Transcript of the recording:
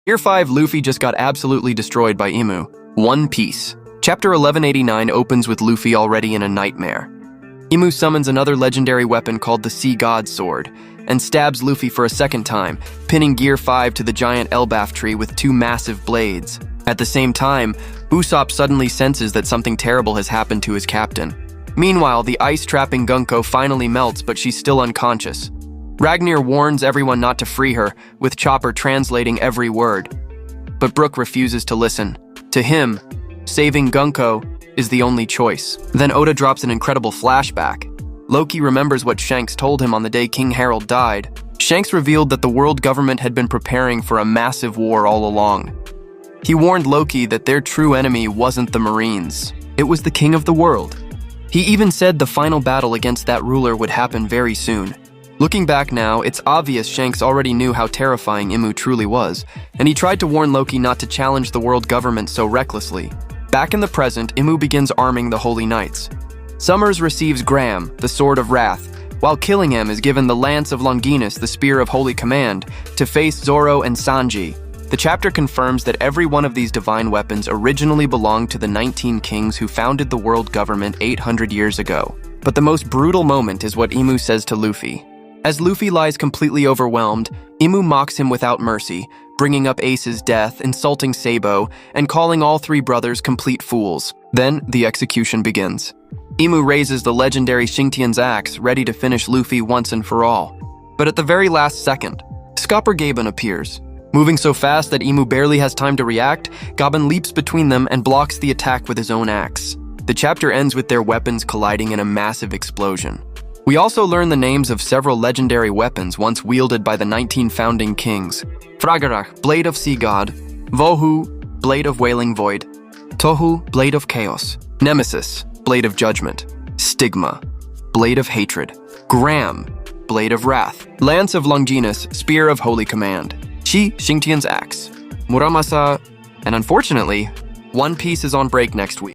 Year 5, Luffy just got absolutely destroyed by IMU. One Piece. Chapter 1189 opens with Luffy already in a nightmare. IMU summons another legendary weapon called the Sea God Sword, and stabs Luffy for a second time, pinning Gear 5 to the giant Elbaf tree with two massive blades. At the same time, Usopp suddenly senses that something terrible has happened to his captain. Meanwhile, the ice-trapping Gunko finally melts, but she's still unconscious. Ragnar warns everyone not to free her, with Chopper translating every word. But Brook refuses to listen. To him, saving Gunko is the only choice. Then Oda drops an incredible flashback. Loki remembers what Shanks told him on the day King Harold died. Shanks revealed that the world government had been preparing for a massive war all along. He warned Loki that their true enemy wasn't the Marines. It was the king of the world. He even said the final battle against that ruler would happen very soon. Looking back now, it's obvious Shanks already knew how terrifying IMU truly was, and he tried to warn Loki not to challenge the world government so recklessly. Back in the present, IMU begins arming the Holy Knights. Summers receives Graham, the Sword of Wrath, while Killingham is given the Lance of Longinus, the Spear of Holy Command, to face Zoro and Sanji. The chapter confirms that every one of these divine weapons originally belonged to the 19 kings who founded the world government 800 years ago. But the most brutal moment is what IMU says to Luffy. As Luffy lies completely overwhelmed, IMU mocks him without mercy, bringing up Ace's death, insulting Sabo, and calling all three brothers complete fools. Then, the execution begins. IMU raises the legendary Xingtian's axe, ready to finish Luffy once and for all. But at the very last second, Scopper Gaban appears. Moving so fast that IMU barely has time to react, Gaban leaps between them and blocks the attack with his own axe. The chapter ends with their weapons colliding in a massive explosion. We also learn the names of several legendary weapons once wielded by the 19 founding kings. Fragarach, Blade of Sea God; Vohu, Blade of Wailing Void; Tohu, Blade of Chaos; Nemesis, Blade of Judgment; Stigma, Blade of Hatred; Graham, Blade of Wrath; Lance of Longinus, Spear of Holy Command; Chi, Xingtian's Axe; Muramasa, and unfortunately, One Piece is on break next week.